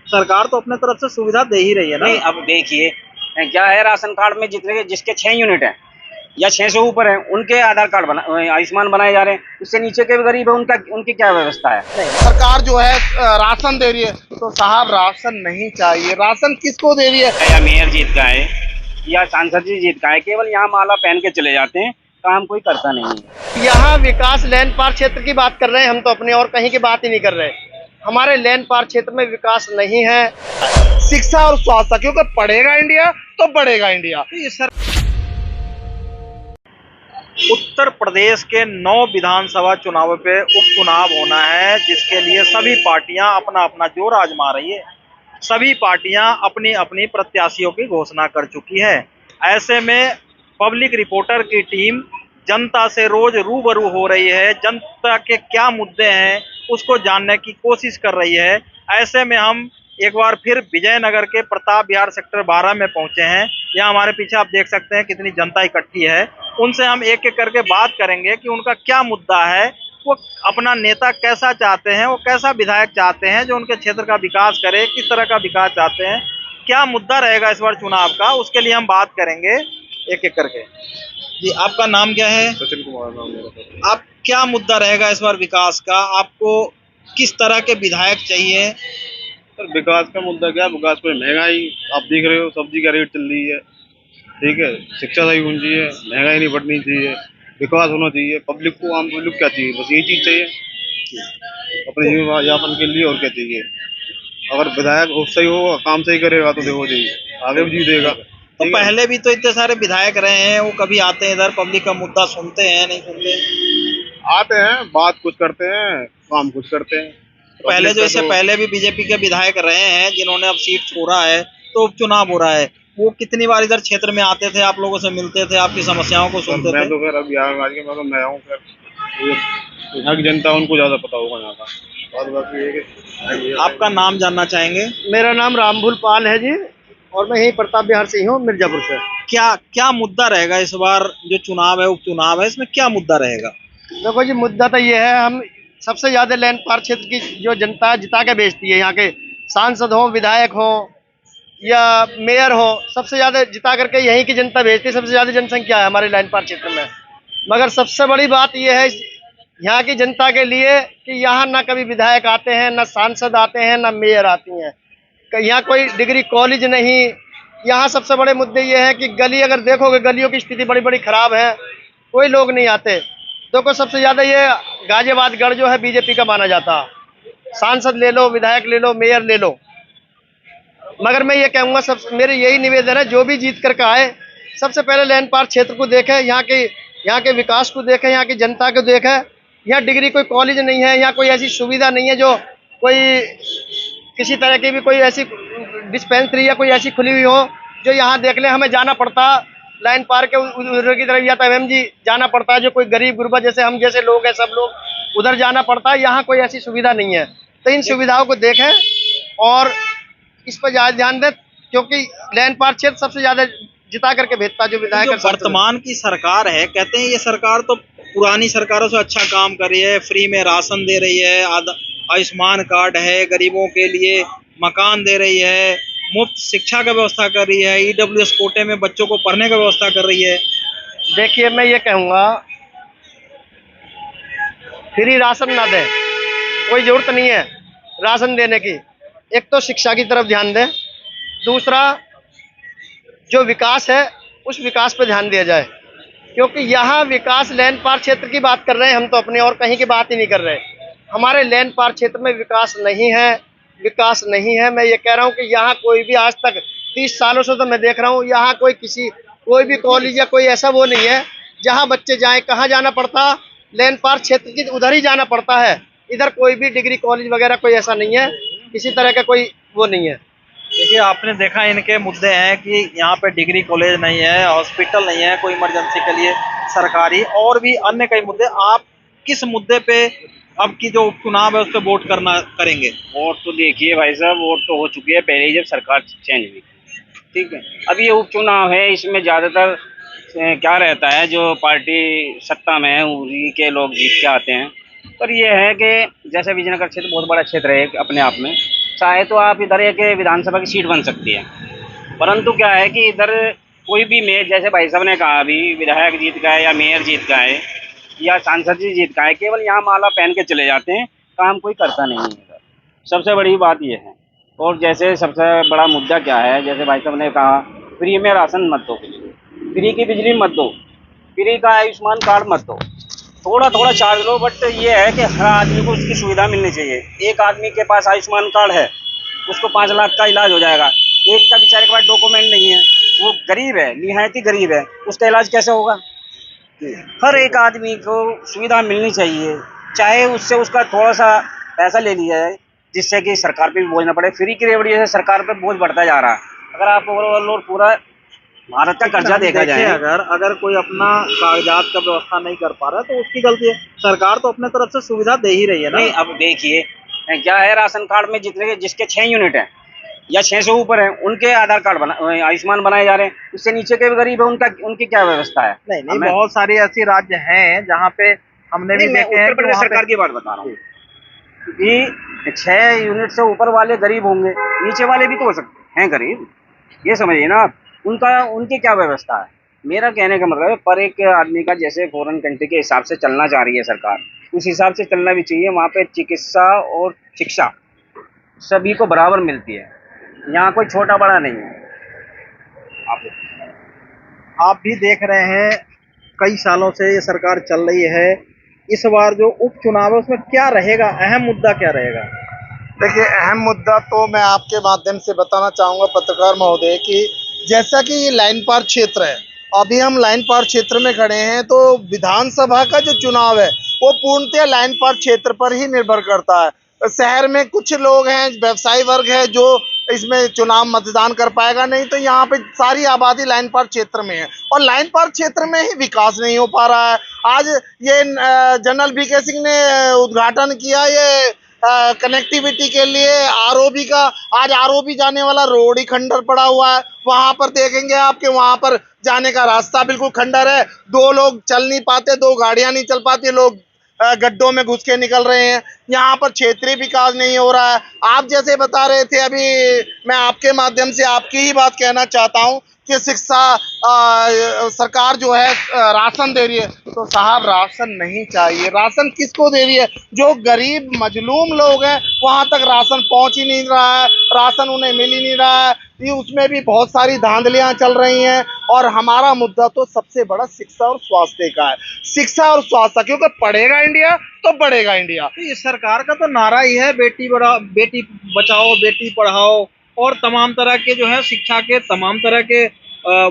सरकार तो अपने तरफ से सुविधा दे ही रही है ना। नहीं, अब देखिए क्या है, राशन कार्ड में जितने जिसके 6 यूनिट हैं या 6 से ऊपर है उनके आधार कार्ड आयुष्मान बनाए जा रहे हैं। उससे नीचे के भी गरीब है, उनकी क्या व्यवस्था है? सरकार जो है राशन दे रही है, तो साहब राशन नहीं चाहिए। राशन किसको दे रही है? या मेयर जीत का है या सांसद जी जीत का है, केवल यहाँ माला पहन के चले जाते हैं, काम कोई करता नहीं है। यहाँ विकास लैंड पार क्षेत्र की बात कर रहे हैं हम, तो अपने और कहीं की बात ही नहीं कर रहे। हमारे लैंड पार क्षेत्र में विकास नहीं है। शिक्षा और स्वास्थ्य, क्योंकि पढ़ेगा इंडिया तो बढ़ेगा इंडिया। उत्तर प्रदेश के 9 विधानसभा चुनावों पे उपचुनाव होना है, जिसके लिए सभी पार्टियां अपना अपना जोर आजमा रही है। सभी पार्टियां अपनी अपनी प्रत्याशियों की घोषणा कर चुकी है। ऐसे में पब्लिक रिपोर्टर की टीम जनता से रोज रूबरू हो रही है, जनता के क्या मुद्दे हैं उसको जानने की कोशिश कर रही है। ऐसे में हम एक बार फिर विजयनगर के प्रताप विहार सेक्टर 12 में पहुंचे हैं। यहाँ हमारे पीछे आप देख सकते हैं कितनी जनता इकट्ठी है। उनसे हम एक एक करके बात करेंगे कि उनका क्या मुद्दा है, वो अपना नेता कैसा चाहते हैं, वो कैसा विधायक चाहते हैं जो उनके क्षेत्र का विकास करे, किस तरह का विकास चाहते हैं, क्या मुद्दा रहेगा इस बार चुनाव का, उसके लिए हम बात करेंगे एक एक करके। जी, आपका नाम क्या है? सचिन कुमार नाम मेरा। आप क्या मुद्दा रहेगा इस बार विकास का? आपको किस तरह के विधायक चाहिए? सर विकास का मुद्दा क्या है? विकास कोई महंगाई आप देख रहे हो, सब्जी का रेट चल रही है, ठीक है, शिक्षा सही होनी चाहिए, महंगाई नहीं बढ़नी चाहिए, विकास होना चाहिए। पब्लिक को, आम पब्लिक क्या चाहिए? बस यही चीज चाहिए अपने जीवन यापन के लिए, और क्या चाहिए। अगर विधायक सही होगा, काम सही करेगा तो देखो जी आगे भी जीतेगा। तो पहले भी तो इतने सारे विधायक रहे हैं, वो कभी आते हैं इधर, पब्लिक का मुद्दा सुनते हैं नहीं सुनते? आते हैं, बात कुछ करते हैं, काम कुछ करते हैं। पहले जो इससे पहले भी बीजेपी के विधायक रहे हैं जिन्होंने अब सीट छोड़ा है, तो उपचुनाव हो रहा है, वो कितनी बार इधर क्षेत्र में आते थे, आप लोगों से मिलते थे, आपकी समस्याओं को सुनते थे? मैं तो फिर अब यहाँ आज के मैं नया हूँ, फिर यहाँ की जनता उनको ज्यादा पता होगा यहाँ का। और बाकी आपका नाम जानना चाहेंगे? मेरा नाम रामभूल पाल है जी, और मैं यही प्रताप विहार से ही हूँ, मिर्जापुर से। क्या क्या मुद्दा रहेगा इस बार जो चुनाव है, उपचुनाव है, इसमें क्या मुद्दा रहेगा? देखो जी, मुद्दा तो ये है, हम सबसे ज्यादा लैंड पार क्षेत्र की जो जनता जिता के बेचती है, यहाँ के सांसद हो, विधायक हो या मेयर हो, सबसे ज्यादा जिता करके यहीं की जनता भेजती है। सबसे ज्यादा जनसंख्या है हमारे लैंड पार क्षेत्र में। मगर सबसे बड़ी बात यह है यहाँ की जनता के लिए कि यहाँ ना कभी विधायक आते हैं, ना सांसद आते हैं, ना मेयर आती हैं। यहाँ कोई डिग्री कॉलेज नहीं। यहाँ सबसे बड़े मुद्दे ये हैं कि गली, अगर देखोगे गलियों की स्थिति बड़ी बड़ी खराब है, कोई लोग नहीं आते। देखो सबसे ज्यादा ये गाजियाबाद गढ़ जो है बीजेपी का माना जाता। सांसद ले लो, विधायक ले लो, मेयर ले लो। मगर मैं ये कहूँगा, सब मेरे यही निवेदन है, जो भी जीत करके आए सबसे पहले लैंड पार क्षेत्र को देखे, यहाँ के विकास को देखे, यहाँ की जनता को देखे। यहाँ डिग्री कोई कॉलेज नहीं है, यहाँ कोई ऐसी सुविधा नहीं है जो कोई किसी तरह की भी कोई ऐसी डिस्पेंसरी या कोई ऐसी खुली हुई हो जो यहाँ देख ले। हमें जाना पड़ता लाइन पार के उधर की तरफ, या तो एमएमजी जाना पड़ता है, जो कोई गरीब गुरबा जैसे हम जैसे लोग हैं, सब लोग उधर जाना पड़ता है। यहाँ कोई ऐसी सुविधा नहीं है, तो इन सुविधाओं को देखें और इस पर ज्यादा ध्यान दें, क्योंकि लैंड पार क्षेत्र सबसे ज्यादा जिता करके भेजता जो विधायक। वर्तमान की सरकार है, कहते हैं ये सरकार तो पुरानी सरकारों से अच्छा काम कर रही है, फ्री में राशन दे रही है, आयुष्मान कार्ड है, गरीबों के लिए मकान दे रही है, मुफ्त शिक्षा का व्यवस्था कर रही है, ईडब्ल्यूएस कोटे में बच्चों को पढ़ने का व्यवस्था कर रही है। देखिए, मैं ये कहूँगा, फ्री राशन ना दें, कोई जरूरत नहीं है राशन देने की। एक तो शिक्षा की तरफ ध्यान दें, दूसरा जो विकास है उस विकास पर ध्यान दिया जाए, क्योंकि यहाँ विकास लैंड पार क्षेत्र की बात कर रहे हैं हम, तो अपने और कहीं की बात ही नहीं कर रहे। हमारे लैंड पार क्षेत्र में विकास नहीं है, विकास नहीं है। मैं ये कह रहा हूँ कि यहाँ कोई भी आज तक 30 सालों से तो मैं देख रहा हूँ, यहाँ कोई भी कॉलेज या कोई ऐसा वो नहीं है जहाँ बच्चे जाएं। कहाँ जाना पड़ता? लैंड पार क्षेत्र की उधर ही जाना पड़ता है। इधर कोई भी डिग्री कॉलेज वगैरह कोई ऐसा नहीं है, किसी तरह का कोई वो नहीं है। देखिए, आपने देखा इनके मुद्दे हैं कि यहाँ पे डिग्री कॉलेज नहीं है, हॉस्पिटल नहीं है कोई इमरजेंसी के लिए सरकारी, और भी अन्य कई मुद्दे। आप किस मुद्दे पे अब की जो उपचुनाव है उस पर वोट करेंगे? वोट तो देखिए भाई साहब, वोट तो हो चुकी है पहले ही जब सरकार चेंज हुई, ठीक है। अब ये उपचुनाव है, इसमें ज़्यादातर क्या रहता है, जो पार्टी सत्ता में है उन्हीं के लोग जीत के आते हैं। पर ये है कि जैसे विजयनगर क्षेत्र बहुत बड़ा क्षेत्र है अपने आप में, चाहे तो आप इधर एक विधानसभा की सीट बन सकती है, परंतु क्या है कि इधर कोई भी मेयर, जैसे भाई साहब ने कहा अभी, विधायक जीत गए या मेयर जीत गए या सांसद जी जीत गए, केवल यहाँ माला पहन के चले जाते हैं, काम कोई करता नहीं है इधर। सबसे बड़ी बात ये है। और जैसे सबसे बड़ा मुद्दा क्या है, जैसे भाई साहब ने कहा फ्री में राशन मत दो, फ्री की बिजली मत दो, फ्री का आयुष्मान कार्ड मत दो, थोड़ा थोड़ा चार्ज लो, बट ये है कि हर आदमी को उसकी सुविधा मिलनी चाहिए। एक आदमी के पास आयुष्मान कार्ड है, उसको 5 लाख का इलाज हो जाएगा, एक का बेचारे के पास डॉक्यूमेंट नहीं है, वो गरीब है, निहायत ही गरीब है, उसका इलाज कैसे होगा? हर एक आदमी को सुविधा मिलनी चाहिए, चाहे उससे उसका थोड़ा सा पैसा ले लिया जाए, जिससे कि सरकार पे भी बोझ ना पड़े। फ्री की रेवड़ी से सरकार पे बोझ बढ़ता जा रहा है। अगर आप ओवरऑल और पूरा भारत का कर्जा देखा जाए, अगर कोई अपना कागजात का व्यवस्था नहीं कर पा रहा है तो उसकी गलती है। सरकार तो अपने तरफ से सुविधा दे ही रही है ना। नहीं, अब देखिए क्या है, राशन कार्ड में जितने जिसके 6 यूनिट हैं या 6 से ऊपर हैं, उनके आधार कार्ड आयुष्मान बनाए जा रहे हैं। उससे नीचे के भी गरीब है, उनकी क्या व्यवस्था है? नहीं, बहुत सारी ऐसी राज्य हैं जहाँ पे हमने भी देखे हैं। उत्तर प्रदेश सरकार की बात बता रहा हूँ कि 6 यूनिट से ऊपर वाले गरीब होंगे, नीचे वाले भी तो हो सकते हैं गरीब, ये समझिए ना आप। उनकी क्या व्यवस्था है? मेरा कहने का मतलब है, पर एक आदमी का जैसे फॉरेन कंट्री के हिसाब से चलना चाह रही है सरकार, उस हिसाब से चलना भी चाहिए। वहाँ पे चिकित्सा और शिक्षा सभी को बराबर मिलती है, यहाँ कोई छोटा बड़ा नहीं है। आप भी देख रहे हैं कई सालों से ये सरकार चल रही है। इस बार जो उपचुनाव है उसमें क्या रहेगा, अहम मुद्दा क्या रहेगा? देखिए, अहम मुद्दा तो मैं आपके माध्यम से बताना चाहूँगा पत्रकार महोदय कि जैसा कि ये लाइन पार क्षेत्र है, अभी हम लाइन पार क्षेत्र में खड़े हैं, तो विधानसभा का जो चुनाव है वो पूर्णतः लाइन पार क्षेत्र पर ही निर्भर करता है। शहर में कुछ लोग हैं, व्यवसायी वर्ग है जो इसमें चुनाव मतदान कर पाएगा, नहीं तो यहाँ पे सारी आबादी लाइन पार क्षेत्र में है और लाइन पार क्षेत्र में ही विकास नहीं हो पा रहा है। आज ये जनरल वीके सिंह ने उद्घाटन किया ये कनेक्टिविटी के लिए आरओबी का। आज आरओबी जाने वाला रोड ही खंडर पड़ा हुआ है। वहां पर देखेंगे आपके, वहां पर जाने का रास्ता बिल्कुल खंडर है, 2 लोग चल नहीं पाते, 2 गाड़ियां नहीं चल पाती, लोग गड्ढों में घुस के निकल रहे हैं। यहाँ पर क्षेत्रीय विकास नहीं हो रहा है। आप जैसे बता रहे थे अभी, मैं आपके माध्यम से आपकी ही बात कहना चाहता हूँ कि शिक्षा सरकार जो है राशन दे रही है, तो साहब राशन नहीं चाहिए। राशन किसको दे रही है? जो गरीब मजलूम लोग हैं वहां तक राशन पहुंच ही नहीं रहा है, राशन उन्हें मिल ही नहीं रहा है। ये उसमें भी बहुत सारी धांधलियां चल रही हैं और हमारा मुद्दा तो सबसे बड़ा शिक्षा और स्वास्थ्य का है। शिक्षा और स्वास्थ्य, क्योंकि पढ़ेगा इंडिया तो बढ़ेगा इंडिया। तो इस सरकार का तो नारा ही है बेटी बचाओ बेटी पढ़ाओ, और तमाम तरह के जो है शिक्षा के तमाम तरह के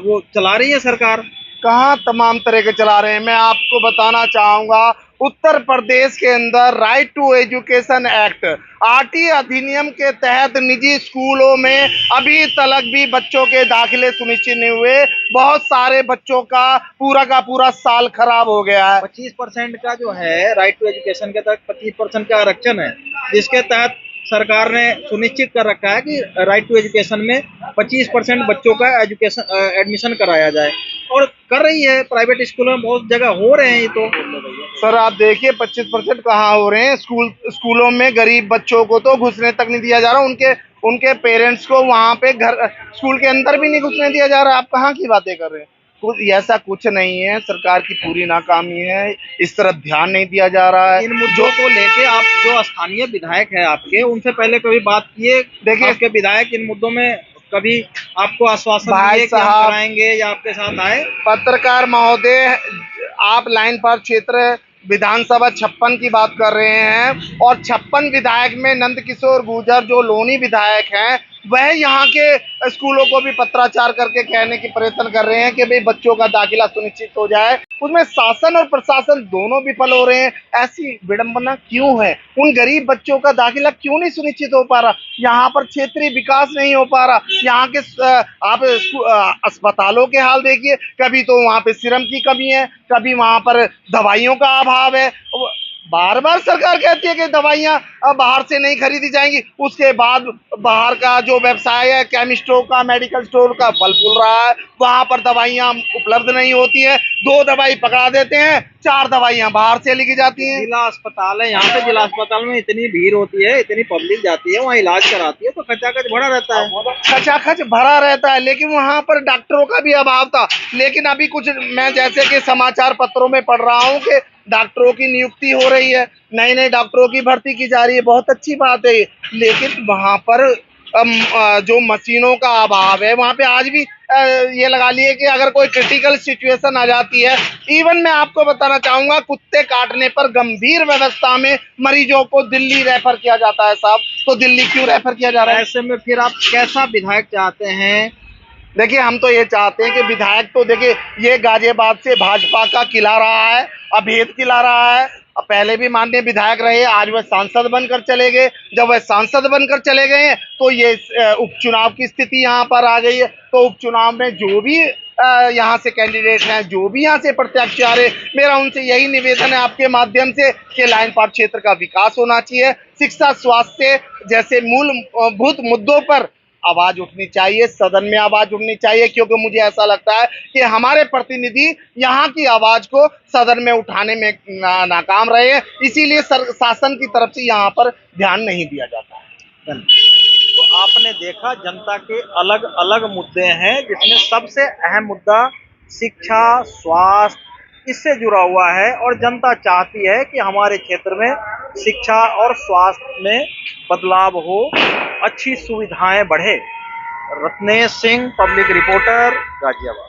वो चला रही है सरकार। कहाँ तमाम तरह के चला रहे हैं? मैं आपको बताना चाहूंगा, उत्तर प्रदेश के अंदर right to education act RT अधिनियम के तहत निजी स्कूलों में अभी तक भी बच्चों के दाखिले सुनिश्चित नहीं हुए। बहुत सारे बच्चों का पूरा साल खराब हो गया है। 25% का जो है राइट टू एजुकेशन के तहत 25% का आरक्षण है, जिसके तहत सरकार ने सुनिश्चित कर रखा है कि राइट टू एजुकेशन में 25% बच्चों का एडमिशन कराया जाए, और कर रही है। प्राइवेट स्कूलों में बहुत जगह हो रहे हैं ये तो। सर आप देखिए 25% कहाँ हो रहे हैं? स्कूलों में गरीब बच्चों को तो घुसने तक नहीं दिया जा रहा, उनके पेरेंट्स को वहाँ पे स्कूल के अंदर भी नहीं घुसने दिया जा रहा। आप कहाँ की बातें कर रहे हैं? ऐसा कुछ नहीं है, सरकार की पूरी नाकामी है, इस तरफ ध्यान नहीं दिया जा रहा है। इन मुद्दों को लेके आप जो स्थानीय विधायक है आपके, उनसे पहले कभी बात किए? देखिए आपके विधायक इन मुद्दों में कभी आपको आश्वासन दिए कि हम कराएंगे या आपके साथ आए? पत्रकार महोदय, आप लाइन पार क्षेत्र विधानसभा 56 की बात कर रहे हैं और 56 विधायक में नंदकिशोर गुर्जर जो लोनी विधायक हैं, वह यहाँ के स्कूलों को भी पत्राचार करके कहने की प्रयत्न कर रहे हैं कि भाई बच्चों का दाखिला सुनिश्चित हो जाए। उसमें शासन और प्रशासन दोनों विफल हो रहे हैं। ऐसी विडंबना क्यों है? उन गरीब बच्चों का दाखिला क्यों नहीं सुनिश्चित हो पा रहा? यहाँ पर क्षेत्रीय विकास नहीं हो पा रहा। यहाँ के आप अस्पतालों के हाल देखिए, कभी तो वहाँ पे सीरम की कमी है, कभी वहाँ पर दवाइयों का अभाव है। बार बार सरकार कहती है कि दवाइयां अब बाहर से नहीं खरीदी जाएंगी, उसके बाद बाहर का जो व्यवसाय है केमिस्टों का, मेडिकल स्टोर का फल फूल रहा है, वहां पर दवाइयां उपलब्ध नहीं होती है। 2 दवाई पकड़ा देते हैं, 4 दवाइयां बाहर से लिखी जाती हैं। जिला अस्पताल है, यहाँ पे जिला अस्पताल में इतनी भीड़ होती है, इतनी पब्लिक जाती है, वहाँ इलाज कराती है, तो खचाखच भरा रहता है। खचाखच भरा रहता है, लेकिन वहां पर डॉक्टरों का भी अभाव था। लेकिन अभी कुछ मैं जैसे कि समाचार पत्रों में पढ़ रहा हूँ कि डॉक्टरों की नियुक्ति हो रही है, नए नए डॉक्टरों की भर्ती की जा रही है, बहुत अच्छी बात है ये। लेकिन वहां पर जो मशीनों का अभाव है, वहां पे आज भी ये लगा लिए कि अगर कोई क्रिटिकल सिचुएशन आ जाती है, इवन मैं आपको बताना चाहूंगा, कुत्ते काटने पर गंभीर व्यवस्था में मरीजों को दिल्ली रेफर किया जाता है साहब। तो दिल्ली क्यों रेफर किया जा रहा है? ऐसे में फिर आप कैसा विधायक चाहते हैं? देखिए, हम तो ये चाहते हैं कि विधायक तो देखिए ये गाजियाबाद से भाजपा का किला रहा है, अभेद किला रहा है। अब पहले भी माननीय विधायक रहे, आज वह सांसद बनकर चले गए। जब वह सांसद बनकर चले गए हैं तो ये उपचुनाव की स्थिति यहाँ पर आ गई है। तो उपचुनाव में जो भी यहाँ से कैंडिडेट हैं, जो भी यहाँ से प्रत्याशी आ रहे, मेरा उनसे यही निवेदन है आपके माध्यम से कि लाइन पार क्षेत्र का विकास होना चाहिए, शिक्षा, स्वास्थ्य जैसे मूलभूत मुद्दों पर आवाज उठनी चाहिए, सदन में आवाज उठनी चाहिए, क्योंकि मुझे ऐसा लगता है कि हमारे प्रतिनिधि यहाँ की आवाज को सदन में उठाने में नाकाम रहे हैं, इसीलिए शासन की तरफ से यहाँ पर ध्यान नहीं दिया जाता है। तो आपने देखा जनता के अलग अलग मुद्दे हैं, जिसमें सबसे अहम मुद्दा शिक्षा, स्वास्थ्य इससे जुड़ा हुआ है, और जनता चाहती है कि हमारे क्षेत्र में शिक्षा और स्वास्थ्य में बदलाव हो, अच्छी सुविधाएं बढ़े। Ratnesh Singh, public reporter, Ghaziabad.